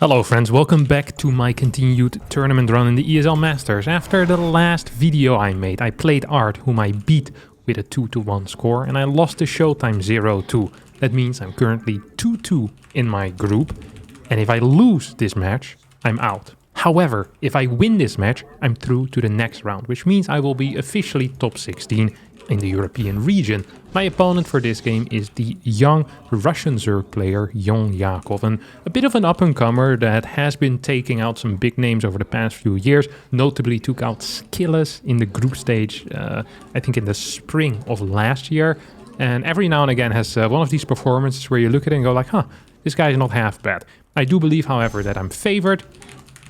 Hello friends, welcome back to my continued tournament run in the ESL Masters. After the last video I made, I played Art, whom I beat with a 2-1 score, and I lost the showtime 0-2. That means I'm currently 2-2 in my group, and if I lose this match, I'm out. However, if I win this match, I'm through to the next round, which means I will be officially top 16 in the European region. My opponent for this game is the young Russian Zerg player Jon Yakov, and a bit of an up-and-comer that has been taking out some big names over the past few years. Notably took out Skilles in the group stage, I think in the spring of last year. And every now and again has one of these performances where you look at it and go like, huh, this guy is not half bad. I do believe, however, that I'm favored.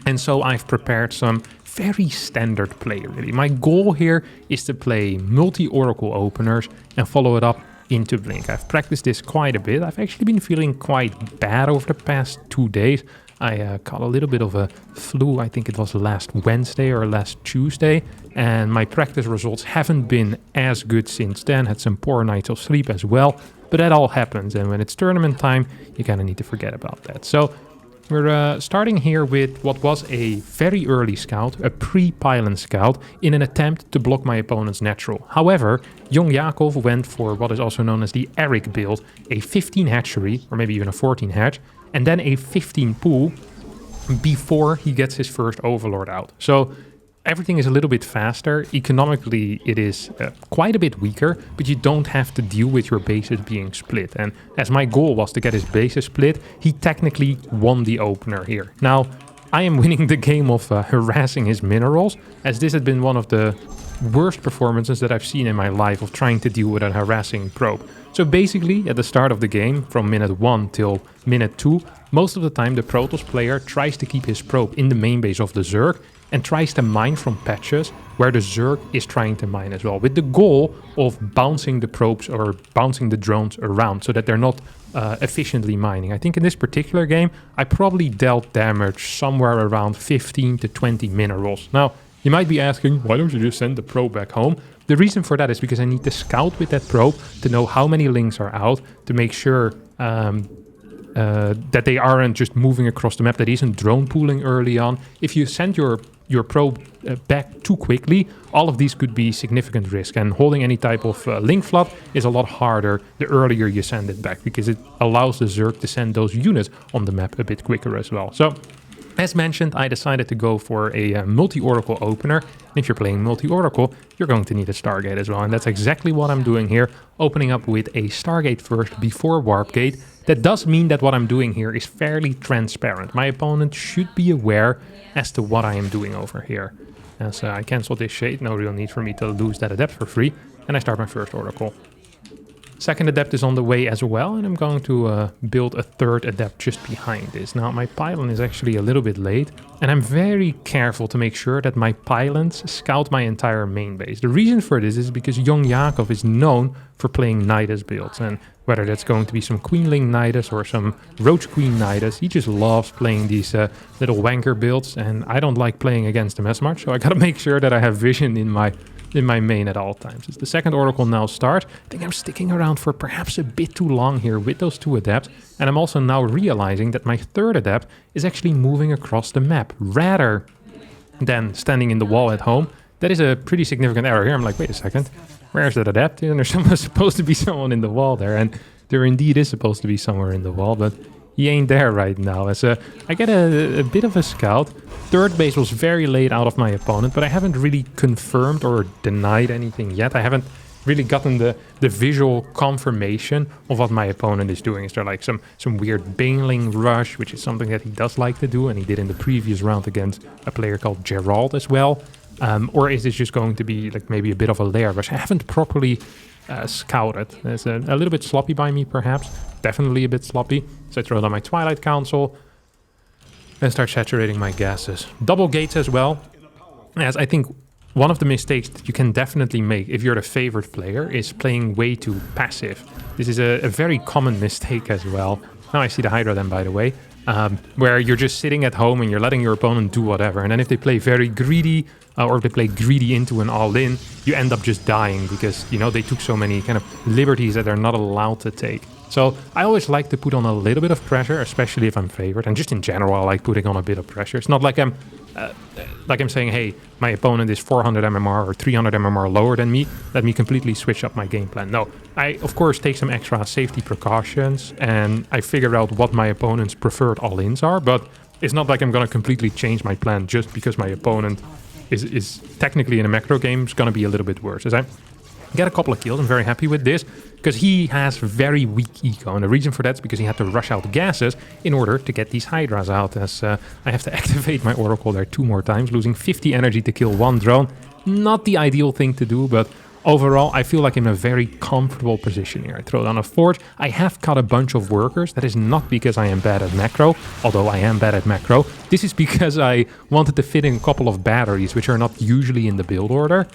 And so I've prepared some very standard play, really. My goal here is to play multi-Oracle openers and follow it up into Blink. I've practiced this quite a bit. I've actually been feeling quite bad over the past 2 days. I caught a little bit of a flu, I think it was last Wednesday or last Tuesday, and my practice results haven't been as good since then. Had some poor nights of sleep as well, but that all happens, and when it's tournament time, you kind of need to forget about that. So we're starting here with what was a very early scout, a pre-pylon scout, in an attempt to block my opponent's natural. However, Jon Yakov went for what is also known as the Eric build, a 15 hatchery, or maybe even a 14 hatch, and then a 15 pool before he gets his first Overlord out. So everything is a little bit faster. Economically, it is quite a bit weaker, but you don't have to deal with your bases being split. And as my goal was to get his bases split, he technically won the opener here. Now, I am winning the game of harassing his minerals, as this had been one of the worst performances that I've seen in my life of trying to deal with a harassing probe. So basically, at the start of the game, from minute 1 till minute 2, most of the time the Protoss player tries to keep his probe in the main base of the Zerg, and tries to mine from patches where the Zerg is trying to mine as well, with the goal of bouncing the probes or bouncing the drones around so that they're not efficiently mining. I think in this particular game, I probably dealt damage somewhere around 15 to 20 minerals. Now, you might be asking, why don't you just send the probe back home? The reason for that is because I need to scout with that probe to know how many links are out, to make sure that they aren't just moving across the map, that isn't drone pooling early on. If you send your probe back too quickly, all of these could be significant risk, and holding any type of link flood is a lot harder the earlier you send it back, because it allows the Zerg to send those units on the map a bit quicker as well. So, as mentioned, I decided to go for a multi-Oracle opener. And if you're playing multi-Oracle, you're going to need a Stargate as well, and that's exactly what I'm doing here, opening up with a Stargate first before Warp Gate. That does mean that what I'm doing here is fairly transparent. My opponent should be aware as to what I am doing over here. As I cancel this shade, no real need for me to lose that adept for free, and I start my first Oracle. Second adept is on the way as well, and I'm going to build a third adept just behind this. Now, my pylon is actually a little bit late, and I'm very careful to make sure that my pylons scout my entire main base. The reason for this is because Jon Yakov is known for playing Nidus builds, and whether that's going to be some Queenling Nidus or some Roach Queen Nidus, he just loves playing these little wanker builds, and I don't like playing against them as much, so I gotta make sure that I have vision in my main at all times. As the second Oracle now starts, I think I'm sticking around for perhaps a bit too long here with those 2 adepts, and I'm also now realizing that my third adept is actually moving across the map rather than standing in the wall at home. That is a pretty significant error here. I'm like, wait a second, where's that adept? And there's supposed to be someone in the wall there, and there indeed is supposed to be somewhere in the wall, but he ain't there right now. As I get a bit of a scout. Third base was very late out of my opponent, but I haven't really confirmed or denied anything yet. I haven't really gotten the visual confirmation of what my opponent is doing. Is there like some weird Baneling rush, which is something that he does like to do, and he did in the previous round against a player called Gerald as well? Or is this just going to be like maybe a bit of a lair rush? I haven't properly scouted. It's a little bit sloppy by me, perhaps. Definitely a bit sloppy. So I throw down my Twilight Council and start saturating my gases. Double gates as well, as I think one of the mistakes that you can definitely make if you're the favorite player is playing way too passive. This is a very common mistake as well. Now I see the Hydra then, by the way, where you're just sitting at home and you're letting your opponent do whatever. And then if they play very greedy, or if they play greedy into an all-in, you end up just dying because, you know, they took so many kind of liberties that they're not allowed to take. So I always like to put on a little bit of pressure, especially if I'm favored. And just in general, I like putting on a bit of pressure. It's not like I'm saying, hey, my opponent is 400 MMR or 300 MMR lower than me. Let me completely switch up my game plan. No, I, of course, take some extra safety precautions. And I figure out what my opponent's preferred all-ins are. But it's not like I'm going to completely change my plan just because my opponent is technically in a macro game is going to be a little bit worse. As I get a couple of kills, I'm very happy with this because he has very weak eco, and the reason for that is because he had to rush out gases in order to get these Hydras out, as I have to activate my Oracle there 2 more times, losing 50 energy to kill 1 drone. Not the ideal thing to do, but overall I feel like I'm in a very comfortable position here. I throw down a forge. I have cut a bunch of workers. That is not because I am bad at macro, although I am bad at macro. This is because I wanted to fit in a couple of batteries, which are not usually in the build order.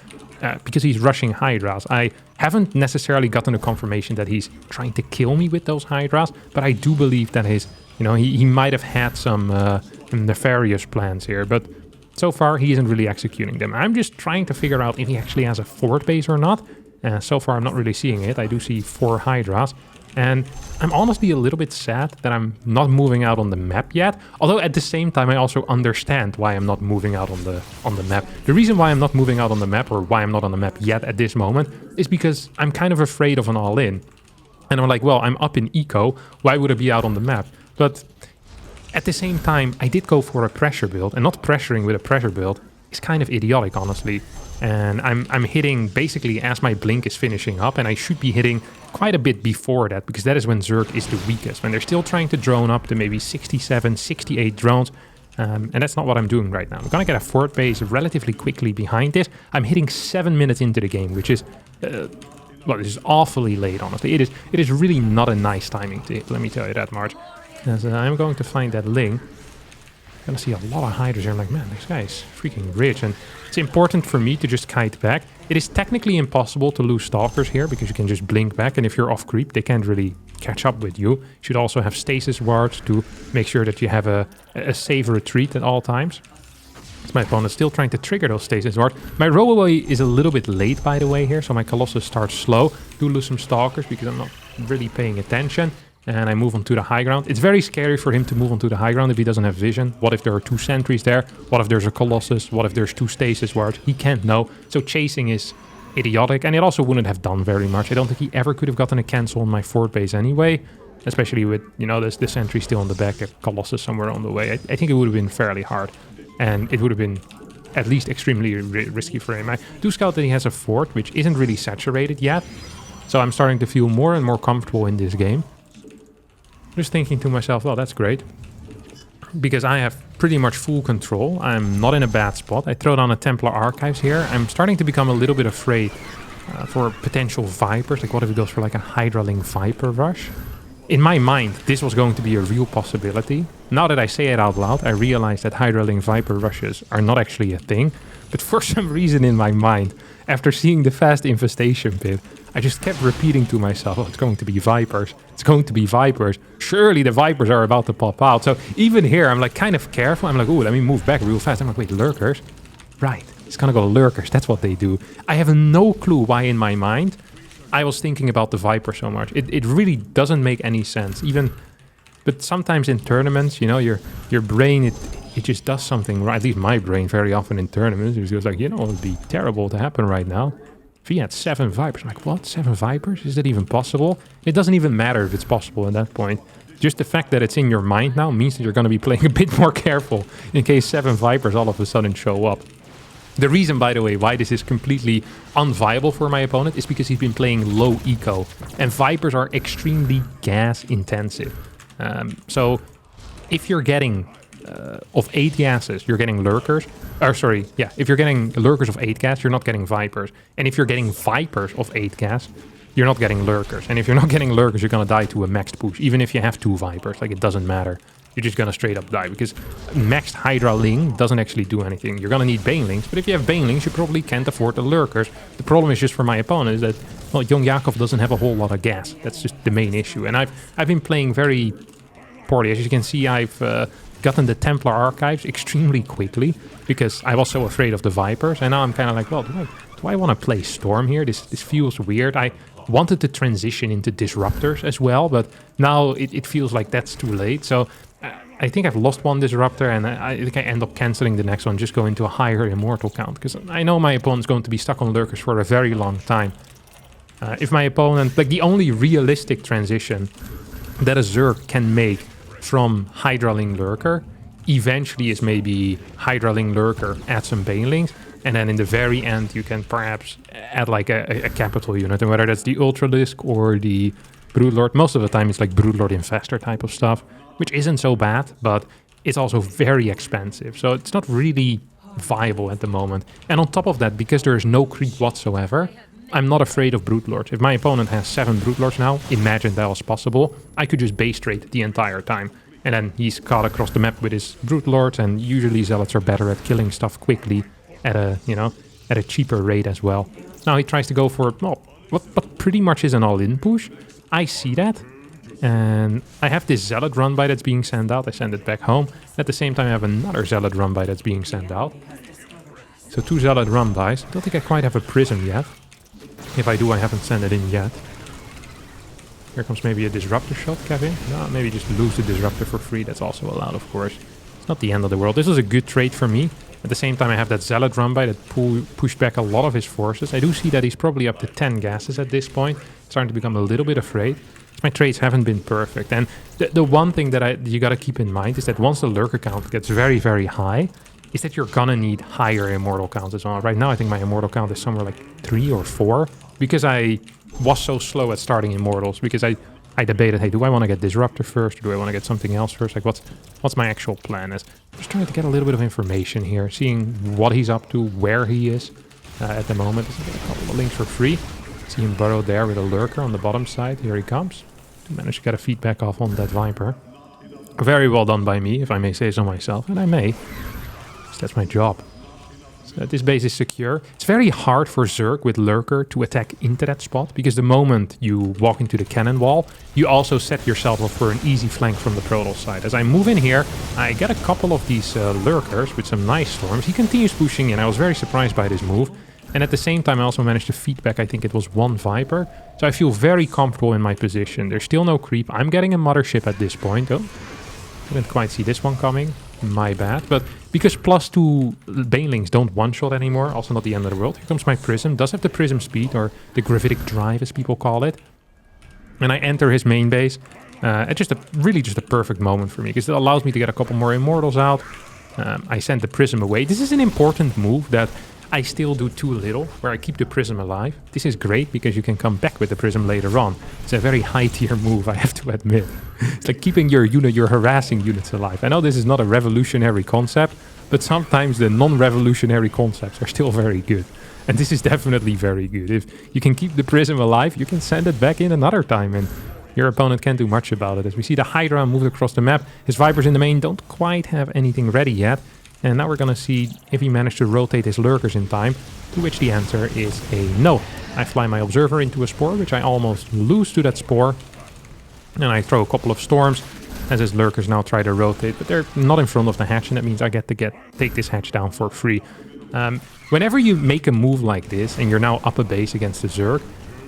Because he's rushing Hydras. I haven't necessarily gotten a confirmation that he's trying to kill me with those Hydras, but I do believe that he might have had some nefarious plans here, but so far he isn't really executing them. I'm just trying to figure out if he actually has a fort base or not. So far I'm not really seeing it. I do see 4 Hydras, and I'm honestly a little bit sad that I'm not moving out on the map yet. Although at the same time I also understand why I'm not moving out on the map. The reason why I'm not moving out on the map, or why I'm not on the map yet at this moment, is because I'm kind of afraid of an all-in. And I'm like, well, I'm up in eco, why would I be out on the map? But at the same time, I did go for a pressure build, and not pressuring with a pressure build is kind of idiotic, honestly. And I'm hitting basically as my blink is finishing up, and I should be hitting quite a bit before that, because that is when Zerg is the weakest, when they're still trying to drone up to maybe 67, 68 drones. And that's not what I'm doing right now. I'm gonna get a fort base relatively quickly behind this. I'm hitting 7 minutes into the game, which is well, this is awfully late, honestly. It is really not a nice timing to hit, let me tell you that much. As I'm going to find that Ling. I'm gonna see a lot of Hydras here. I'm like, man, this guy is freaking rich, and it's important for me to just kite back. It is technically impossible to lose Stalkers here because you can just blink back, and if you're off creep, they can't really catch up with you. You should also have stasis wards to make sure that you have a safe retreat at all times. So my opponent's still trying to trigger those stasis wards. My rollaway is a little bit late, by the way, here, so my Colossus starts slow. Do lose some Stalkers because I'm not really paying attention. And I move onto the high ground. It's very scary for him to move onto the high ground if he doesn't have vision. What if there are 2 sentries there? What if there's a Colossus? What if there's 2 stasis wards? He can't know. So chasing is idiotic, and it also wouldn't have done very much. I don't think he ever could have gotten a cancel on my fort base anyway, especially with, you know, the sentry still on the back, a Colossus somewhere on the way. I think it would have been fairly hard, and it would have been at least extremely risky for him. I do scout that he has a fort, which isn't really saturated yet, so I'm starting to feel more and more comfortable in this game. Just thinking to myself, well, that's great, because I have pretty much full control. I'm not in a bad spot. I throw down a Templar Archives here. I'm starting to become a little bit afraid for potential Vipers. Like, what if it goes for like a Hydraling Viper rush? In my mind, this was going to be a real possibility. Now that I say it out loud, I realize that Hydraling Viper rushes are not actually a thing. But for some reason in my mind, after seeing the fast infestation pit, I just kept repeating to myself, oh, it's going to be Vipers. It's going to be Vipers. Surely the Vipers are about to pop out. So even here, I'm like kind of careful. I'm like, oh, let me move back real fast. I'm like, wait, Lurkers? Right, it's gonna go Lurkers. That's what they do. I have no clue why in my mind I was thinking about the Viper so much. It really doesn't make any sense. But sometimes in tournaments, you know, your brain, it just does something right. At least my brain very often in tournaments. It goes like, you know, it would be terrible to happen right now. If he had 7 Vipers, I'm like, what? 7 Vipers? Is that even possible? It doesn't even matter if it's possible at that point. Just the fact that it's in your mind now means that you're going to be playing a bit more careful in case 7 Vipers all of a sudden show up. The reason, by the way, why this is completely unviable for my opponent is because he's been playing low eco. And Vipers are extremely gas intensive. So if you're getting of 8 gases, you're getting Lurkers. If you're getting Lurkers of 8 gas, you're not getting Vipers. And if you're getting Vipers of 8 gas, you're not getting Lurkers. And if you're not getting Lurkers, you're gonna die to a maxed push. Even if you have 2 Vipers, like, it doesn't matter. You're just gonna straight up die, because maxed Hydra Ling doesn't actually do anything. You're gonna need Banelings, but if you have Banelings, you probably can't afford the Lurkers. The problem is just for my opponent is that, well, Young Yakov doesn't have a whole lot of gas. That's just the main issue. And I've been playing very poorly. As you can see, I've gotten the Templar Archives extremely quickly because I was so afraid of the Vipers. And now I'm kind of like, well, do I want to play Storm here? This feels weird. I wanted to transition into disruptors as well, but now it feels like that's too late. So I think I've lost one disruptor, and I think I end up canceling the next one, just go into a higher immortal count, because I know my opponent's going to be stuck on lurkers for a very long time. If my opponent, like the only realistic transition that a Zerg can make from Hydraling Lurker eventually is maybe Hydraling Lurker, add some Banelings, and then in the very end you can perhaps add like a capital unit, and whether that's the Ultralisk or the Broodlord, most of the time it's like Broodlord Infestor type of stuff, which isn't so bad, but it's also very expensive, so it's not really viable at the moment. And on top of that, because there is no creep whatsoever, I'm not afraid of Broodlords. If my opponent has 7 Broodlords now, imagine that was possible, I could just base trade the entire time. And then he's caught across the map with his Broodlords, and usually Zealots are better at killing stuff quickly at a, you know, at a cheaper rate as well. Now he tries to go for, well, what pretty much is an all-in push. I see that. And I have this Zealot run-by that's being sent out. I send it back home. At the same time, I have another Zealot run-by that's being sent out. So 2 Zealot run-bys. I don't think I quite have a Prism yet. If I do, I haven't sent it in yet. Here comes maybe a Disruptor shot, Kevin. No, maybe just lose the Disruptor for free. That's also allowed, of course. It's not the end of the world. This is a good trade for me. At the same time, I have that Zealot run-by that pushed back a lot of his forces. I do see that he's probably up to 10 gases at this point. Starting to become a little bit afraid. My trades haven't been perfect. And the one thing that you gotta keep in mind is that once the lurker count gets very, very high, is that you're gonna need higher immortal counts as well. Right now, I think my immortal count is somewhere like 3 or 4. Because I was so slow at starting immortals. Because I debated, hey, do I want to get Disruptor first? Or do I want to get something else first? Like, what's my actual plan? I'm just trying to get a little bit of information here. Seeing what he's up to, where he is at the moment. Let's get a couple of links for free. See him burrow there with a lurker on the bottom side. Here he comes. Managed to get a feedback off on that Viper. Very well done by me, if I may say so myself. And I may. That's my job. So this base is secure. It's very hard for Zerg with Lurker to attack into that spot, because the moment you walk into the cannon wall, you also set yourself up for an easy flank from the Protoss side. As I move in here, I get a couple of these Lurkers with some nice storms. He continues pushing in. I was very surprised by this move. And at the same time, I also managed to feedback, I think it was 1 Viper. So I feel very comfortable in my position. There's still no creep. I'm getting a mothership at this point, though. Didn't quite see this one coming. My bad. But because +2 Banelings don't one-shot anymore, also not the end of the world. Here comes my Prism. Does have the Prism speed, or the Gravitic Drive, as people call it. And I enter his main base. It's really just a perfect moment for me, because it allows me to get a couple more Immortals out. I send the Prism away. This is an important move that I still do too little, where I keep the Prism alive. This is great because you can come back with the Prism later on. It's a very high tier move, I have to admit. It's like keeping your harassing units alive. I know this is not a revolutionary concept, but sometimes the non-revolutionary concepts are still very good. And this is definitely very good. If you can keep the Prism alive, you can send it back in another time, and your opponent can't do much about it. As we see the Hydra move across the map, his Vipers in the main don't quite have anything ready yet. And now we're gonna see if he managed to rotate his lurkers in time, to which the answer is a no. I fly my Observer into a Spore, which I almost lose to that Spore. And I throw a couple of Storms, as his lurkers now try to rotate, but they're not in front of the hatch, and that means I get to take this hatch down for free. Whenever you make a move like this, and you're now up a base against the Zerg,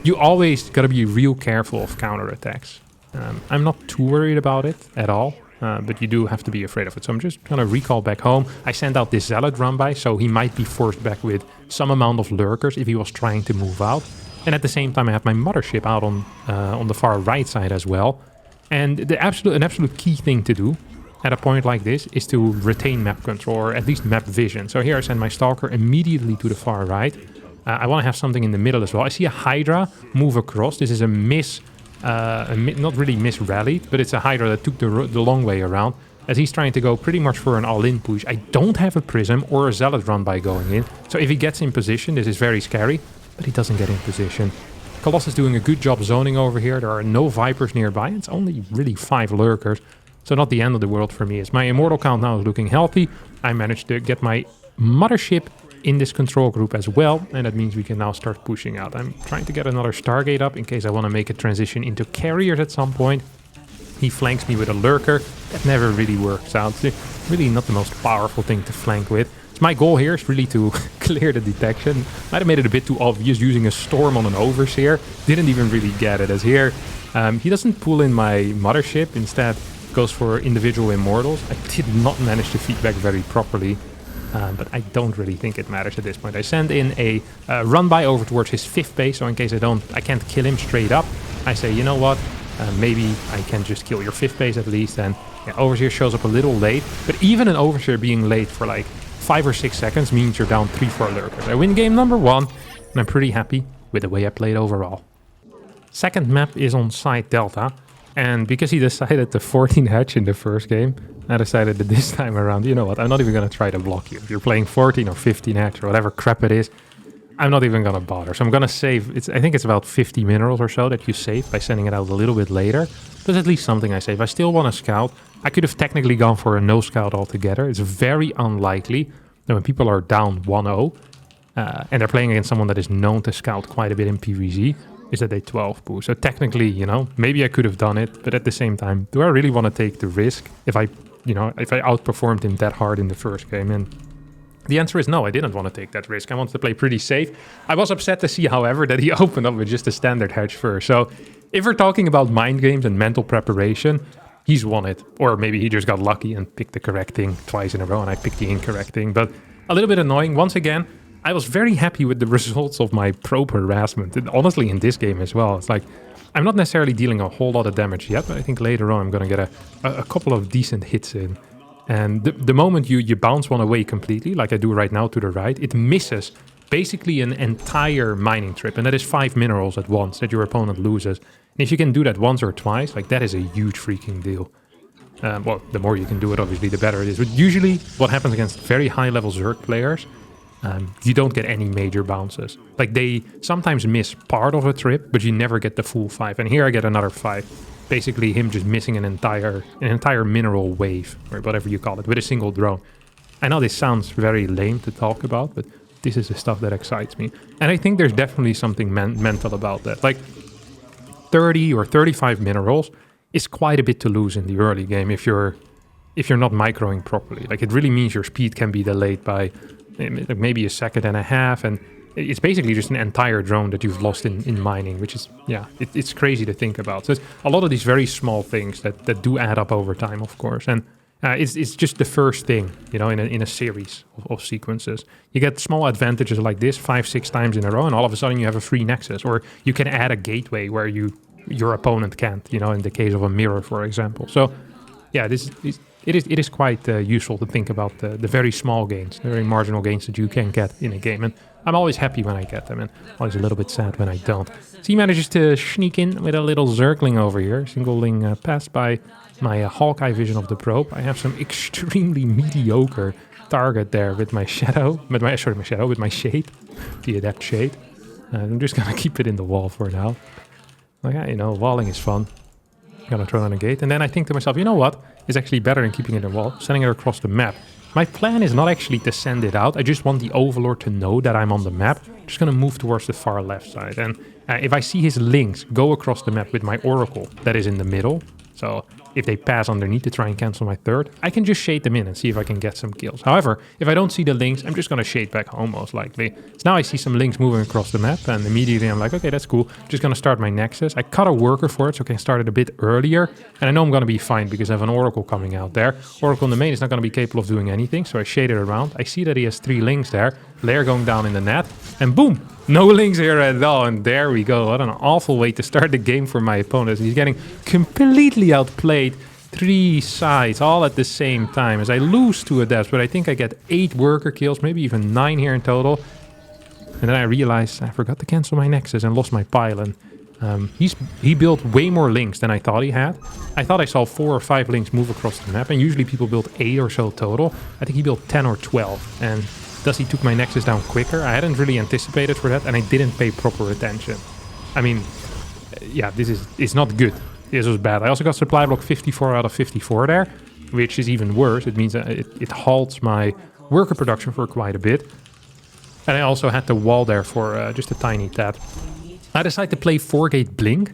you always gotta be real careful of counterattacks. I'm not too worried about it at all. But you do have to be afraid of it. So I'm just going to recall back home. I sent out this Zealot run-by, so he might be forced back with some amount of lurkers if he was trying to move out. And at the same time, I have my mothership out on the far right side as well. And an absolute key thing to do at a point like this is to retain map control, or at least map vision. So here I send my Stalker immediately to the far right. I want to have something in the middle as well. I see a Hydra move across. This is a not really misrallied, but it's a Hydra that took the long way around, as he's trying to go pretty much for an all-in push. I don't have a Prism or a Zealot run-by going in, so if he gets in position, this is very scary, but he doesn't get in position. Colossus doing a good job zoning over here. There are no Vipers nearby, and it's only really 5 lurkers, so not the end of the world for me. As my immortal count now is looking healthy, I managed to get my mothership in this control group as well, and that means we can now start pushing out. I'm trying to get another Stargate up in case I want to make a transition into carriers at some point. He flanks me with a lurker. That never really works out. It's really not the most powerful thing to flank with. My goal here is really to clear the detection. Might have made it a bit too obvious using a storm on an overseer. Didn't even really get it, as here he doesn't pull in my mothership, instead goes for individual immortals. I did not manage to feedback very properly, but I don't really think it matters at this point. I send in a run by over towards his 5th base, so in case I can't kill him straight up, I say, you know what, maybe I can just kill your 5th base at least. And yeah, overseer shows up a little late, but even an overseer being late for like 5 or 6 seconds means you're down 3-4 lurkers. I win game number 1, and I'm pretty happy with the way I played overall. Second map is on side Delta, and because he decided to 14 hatch in the first game, I decided that this time around, you know what, I'm not even going to try to block you. If you're playing 14 or 15 hatch or whatever crap it is, I'm not even going to bother. So I'm going to save, I think it's about 50 minerals or so that you save by sending it out a little bit later. But at least something I save. I still want to scout. I could have technically gone for a no scout altogether. It's very unlikely that when people are down 1-0 and they're playing against someone that is known to scout quite a bit in PvZ, is that they 12 boost. So technically, you know, maybe I could have done it, but at the same time, do I really want to take the risk if I outperformed him that hard in the first game? And the answer is no, I didn't want to take that risk. I wanted to play pretty safe. I was upset to see, however, that he opened up with just a standard hedge first. So if we're talking about mind games and mental preparation, he's won it. Or maybe he just got lucky and picked the correct thing twice in a row and I picked the incorrect thing. But a little bit annoying. Once again, I was very happy with the results of my probe harassment. And honestly, in this game as well, it's like, I'm not necessarily dealing a whole lot of damage yet, but I think later on I'm going to get a couple of decent hits in. And the moment you bounce one away completely, like I do right now to the right, it misses basically an entire mining trip. And that is 5 minerals at once that your opponent loses. And if you can do that once or twice, like that is a huge freaking deal. Well, the more you can do it, obviously, the better it is. But usually what happens against very high-level Zerg players, you don't get any major bounces. Like they sometimes miss part of a trip, but you never get the full 5. And here I get another 5. Basically him just missing an entire mineral wave, or whatever you call it, with a single drone. I know this sounds very lame to talk about, but this is the stuff that excites me. And I think there's definitely something mental about that. Like 30 or 35 minerals is quite a bit to lose in the early game if you're not microing properly. Like it really means your speed can be delayed by maybe a second and a half, and it's basically just an entire drone that you've lost in mining, which is, yeah, it's crazy to think about. So it's a lot of these very small things that do add up over time, of course. And it's just the first thing, you know, in a series of sequences. You get small advantages like this 5-6 times in a row, and all of a sudden you have a free nexus, or you can add a gateway where your opponent can't, you know, in the case of a mirror, for example. So yeah, it is quite useful to think about the very small gains, the very marginal gains that you can get in a game. And I'm always happy when I get them, and always a little bit sad when I don't. So he manages to sneak in with a little Zergling over here. Singling passed by my Hawkeye vision of the probe. I have some extremely mediocre target there with my shadow, with my shade, the adept shade. I'm just gonna keep it in the wall for now. Like, you know, walling is fun. Gonna throw on a gate, and then I think to myself, you know what is actually better than keeping it in the wall? Sending it across the map. My plan is not actually to send it out. I just want the Overlord to know that I'm on the map. I'm just gonna move towards the far left side, and if I see his links go across the map with my Oracle that is in the middle, so if they pass underneath to try and cancel my third, I can just shade them in and see if I can get some kills. However, if I don't see the links, I'm just going to shade back home, most likely. So now I see some links moving across the map, and immediately I'm like, okay, that's cool. Just going to start my Nexus. I cut a worker for it, so I can start it a bit earlier. And I know I'm going to be fine because I have an Oracle coming out there. Oracle in the main is not going to be capable of doing anything, so I shade it around. I see that he has 3 links there. Lair going down in the net, and boom! No links here at all, and there we go. What an awful way to start the game for my opponent. He's getting completely outplayed. 3 sides all at the same time as I lose 2 adepts, but I think I get 8 worker kills, maybe even 9 here in total. And then I realized I forgot to cancel my Nexus and lost my pylon. He built way more links than I thought he had. I thought I saw 4 or 5 links move across the map, and usually people build 8 or so total. I think he built 10 or 12, and thus he took my Nexus down quicker. I hadn't really anticipated for that, and I didn't pay proper attention. I mean, yeah, it's not good. This was bad. I also got supply block 54 out of 54 there, which is even worse. It means that it halts my worker production for quite a bit. And I also had the wall there for just a tiny tad. I decided to play 4-gate Blink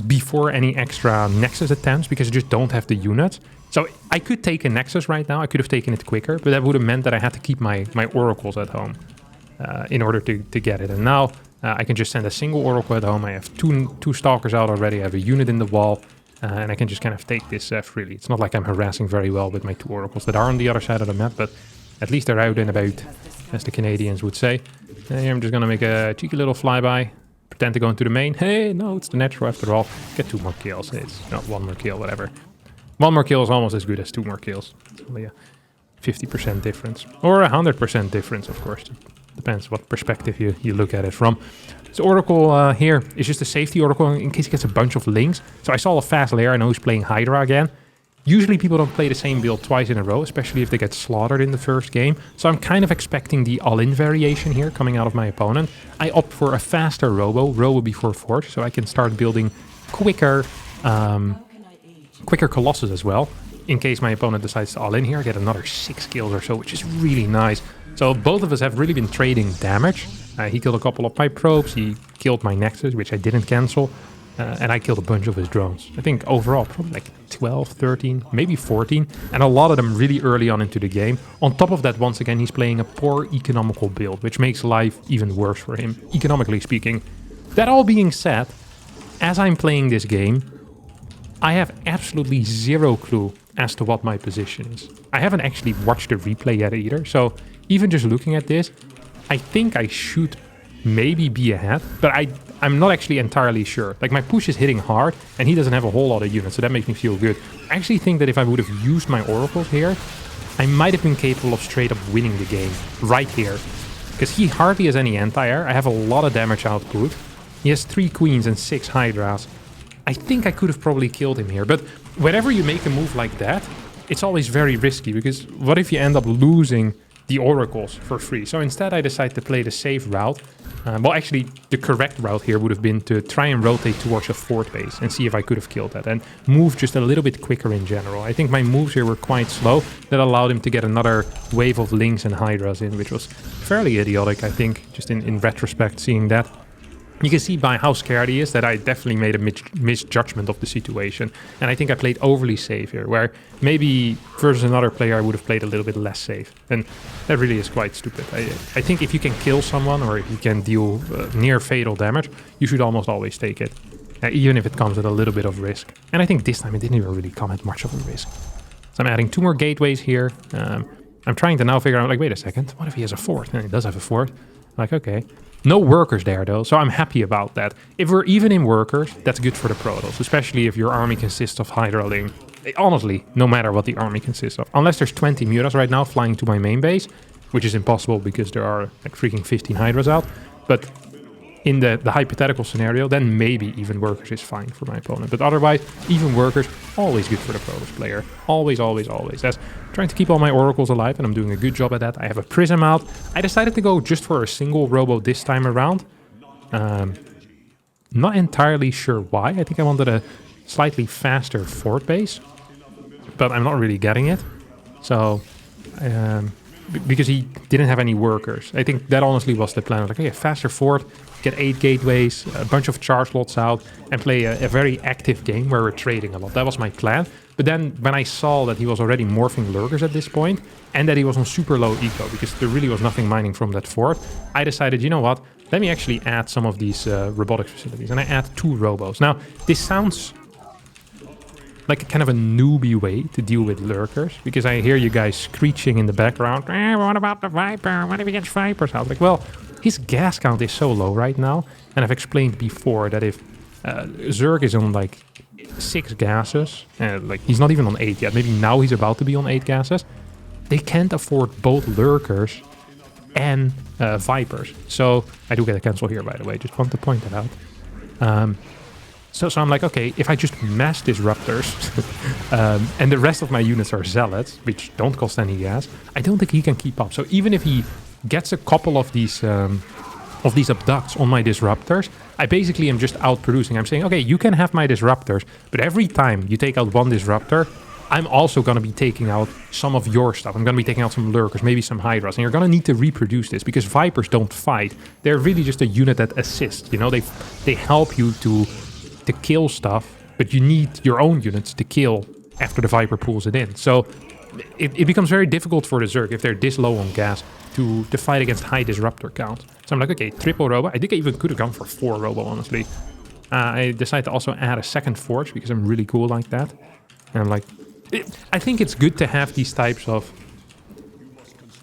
before any extra Nexus attempts because I just don't have the units. So I could take a Nexus right now. I could have taken it quicker, but that would have meant that I had to keep my Oracles at home in order to get it. And now I can just send a single Oracle at home. I have two Stalkers out already. I have a unit in the wall. And I can just kind of take this freely. It's not like I'm harassing very well with my 2 Oracles that are on the other side of the map, but at least they're out and about, as the Canadians would say. And here I'm just going to make a cheeky little flyby. Pretend to go into the main. Hey, no, it's the natural after all. Get 2 more kills. It's not 1 more kill, whatever. 1 more kill is almost as good as 2 more kills. It's only a 50% difference. Or 100% difference, of course. Depends what perspective you look at it from. This Oracle here is just a safety Oracle in case he gets a bunch of links. So I saw a fast layer. I know he's playing Hydra again. Usually people don't play the same build twice in a row, especially if they get slaughtered in the first game. So I'm kind of expecting the all-in variation here coming out of my opponent. I opt for a faster Robo before Forge, so I can start building quicker Colossus as well. In case my opponent decides to all-in here, I get another 6 kills or so, which is really nice. So both of us have really been trading damage. He killed a couple of my probes, he killed my Nexus, which I didn't cancel. And I killed a bunch of his drones. I think overall probably like 12, 13, maybe 14. And a lot of them really early on into the game. On top of that, once again, he's playing a poor economical build, which makes life even worse for him, economically speaking. That all being said, as I'm playing this game, I have absolutely zero clue as to what my position is. I haven't actually watched the replay yet either. So even just looking at this, I think I should maybe be ahead, but I'm not actually entirely sure. Like, my push is hitting hard, and he doesn't have a whole lot of units, so that makes me feel good. I actually think that if I would have used my Oracles here, I might have been capable of straight up winning the game right here. Because he hardly has any anti-air. I have a lot of damage output. He has 3 Queens and 6 Hydras. I think I could have probably killed him here, but whenever you make a move like that, it's always very risky, because what if you end up losing the Oracles for free? So instead I decide to play the safe route. Well, actually, the correct route here would have been to try and rotate towards a fort base and see if I could have killed that and move just a little bit quicker in general. I think my moves here were quite slow. That allowed him to get another wave of Lynx and Hydras in, which was fairly idiotic, I think, just in retrospect, seeing that. You can see by how scared he is that I definitely made a misjudgment of the situation. And I think I played overly safe here, where maybe versus another player I would have played a little bit less safe. And that really is quite stupid. I think if you can kill someone or if you can deal near fatal damage, you should almost always take it. Even if it comes at a little bit of risk. And I think this time it didn't even really come at much of a risk. So I'm adding 2 more gateways here. I'm trying to now figure out, like, wait a second, what if he has a fort? And he does have a fort. Like, okay. No workers there, though, so I'm happy about that. If we're even in workers, that's good for the Protoss, especially if your army consists of Hydraling. Honestly, no matter what the army consists of. Unless there's 20 Mutas right now flying to my main base, which is impossible because there are like freaking 15 Hydras out. But in the hypothetical scenario, then maybe even workers is fine for my opponent. But otherwise, even workers, always good for the Protoss player. Always, always, always. That's trying to keep all my Oracles alive, and I'm doing a good job at that. I have a Prism out. I decided to go just for a single Robo this time around. Not entirely sure why. I think I wanted a slightly faster fort base, but I'm not really getting it. So, because he didn't have any workers. I think that honestly was the plan. Like, okay, faster fort, get 8 gateways, a bunch of charge lots out, and play a very active game where we're trading a lot. That was my plan. But then when I saw that he was already morphing lurkers at this point, and that he was on super low eco, because there really was nothing mining from that fort, I decided, you know what, let me actually add some of these robotics facilities. And I add 2 robos. Now, this sounds like a kind of a newbie way to deal with lurkers, because I hear you guys screeching in the background, what about the Viper? What if he gets Vipers? I was like, well, his gas count is so low right now, and I've explained before that if Zerg is on like 6 gases, like he's not even on 8 yet, maybe now he's about to be on 8 gases, they can't afford both lurkers and Vipers. So I do get a cancel here, by the way, just want to point that out. So I'm like, okay, if I just mass disruptors and the rest of my units are zealots, which don't cost any gas, I don't think he can keep up. So even if he gets a couple of these abducts on my disruptors, I basically am just outproducing. I'm saying, okay, you can have my disruptors, but every time you take out one disruptor, I'm also going to be taking out some of your stuff. I'm going to be taking out some lurkers, maybe some hydras, and you're going to need to reproduce this because Vipers don't fight. They're really just a unit that assists. You know, they help you to kill stuff, but you need your own units to kill after the Viper pulls it in. So it becomes very difficult for the Zerg if they're this low on gas to fight against high disruptor count. So I'm like, okay, triple robo. I think I even could have gone for 4 robo, honestly. I decided to also add a second forge because I'm really cool like that. And I'm like, I think it's good to have these types of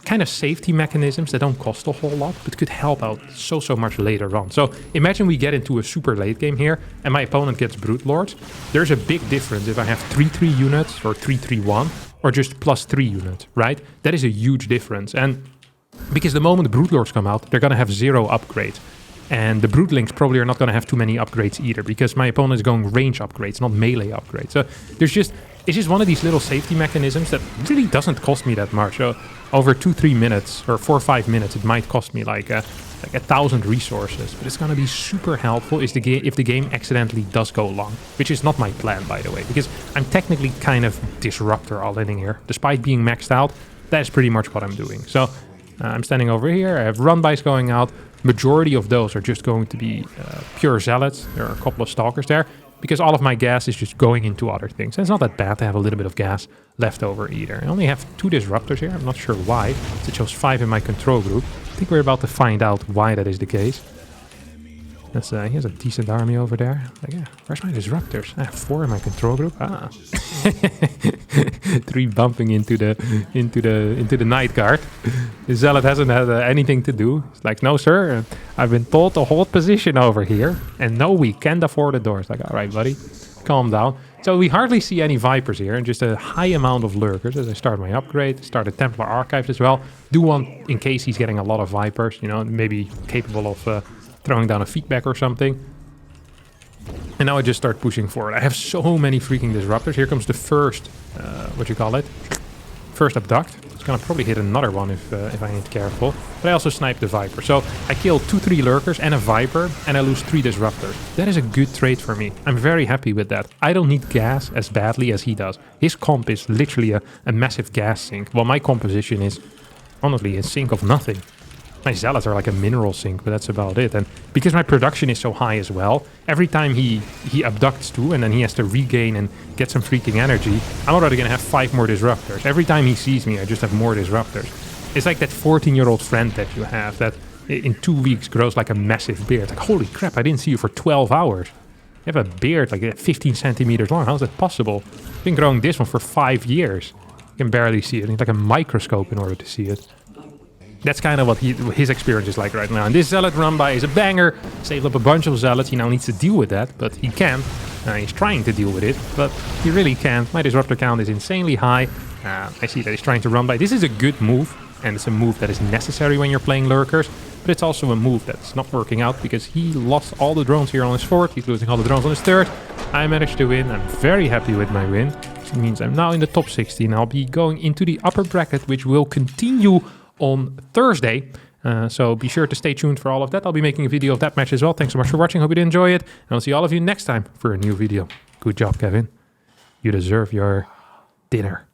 kind of safety mechanisms that don't cost a whole lot, but could help out so much later on. So imagine we get into a super late game here and my opponent gets Brute Lords. There's a big difference if I have 3-3 units or 3-3-1 or just +3 units, right? That is a huge difference. And because the moment the Brute Lords come out, they're going to have 0 upgrades. And the Broodlings probably are not going to have too many upgrades either, because my opponent is going range upgrades, not melee upgrades. So it's just one of these little safety mechanisms that really doesn't cost me that much. So over 2-3 minutes or 4 or 5 minutes, it might cost me like 1,000 resources, but it's going to be super helpful if the game accidentally does go long, which is not my plan, by the way, because I'm technically kind of disruptor all in here. Despite being maxed out, that's pretty much what I'm doing. So I'm standing over here. I have run-bys going out. Majority of those are just going to be pure zealots. There are a couple of stalkers there, because all of my gas is just going into other things. And it's not that bad to have a little bit of gas left over either. I only have 2 disruptors here. I'm not sure why. It shows 5 in my control group. I think we're about to find out why that is the case. That's he has a decent army over there. Like, yeah, where's my disruptors? I have 4 in my control group. 3 bumping into the night guard. The zealot hasn't had anything to do. It's like, no sir, I've been told to hold position over here, and no, we can't afford the doors. Like, all right, buddy, calm down. So we hardly see any Vipers here, and just a high amount of lurkers. As I start my upgrade, start the Templar Archives as well. Do want, in case he's getting a lot of Vipers, you know, maybe capable of throwing down a feedback or something. And now I just start pushing forward. I have so many freaking disruptors. Here comes the first, first abduct. It's gonna probably hit another one if I ain't careful. But I also snipe the Viper. So I kill 2-3 lurkers and a Viper, and I lose 3 disruptors. That is a good trade for me. I'm very happy with that. I don't need gas as badly as he does. His comp is literally a massive gas sink, while my composition is honestly a sink of nothing. My zealots are like a mineral sink, but that's about it. And because my production is so high as well, every time he abducts 2 and then he has to regain and get some freaking energy, I'm already going to have 5 more disruptors. Every time he sees me, I just have more disruptors. It's like that 14-year-old friend that you have that in 2 weeks grows like a massive beard. Like, holy crap, I didn't see you for 12 hours. You have a beard like 15 centimeters long. How is that possible? I've been growing this one for 5 years. You can barely see it. You need like a microscope in order to see it. That's kind of what his experience is like right now. And this zealot run-by is a banger. Saved up a bunch of zealots. He now needs to deal with that, but he can. He's trying to deal with it, but he really can't. My disruptor count is insanely high. I see that he's trying to run-by. This is a good move, and it's a move that is necessary when you're playing lurkers, but it's also a move that's not working out because he lost all the drones here on his 4th. He's losing all the drones on his 3rd. I managed to win. I'm very happy with my win. Which means I'm now in the top 16. I'll be going into the upper bracket, which will continue on Thursday. So be sure to stay tuned for all of that. I'll be making a video of that match as well. Thanks so much for watching. Hope you did enjoy it. And I'll see all of you next time for a new video. Good job, Kevin. You deserve your dinner.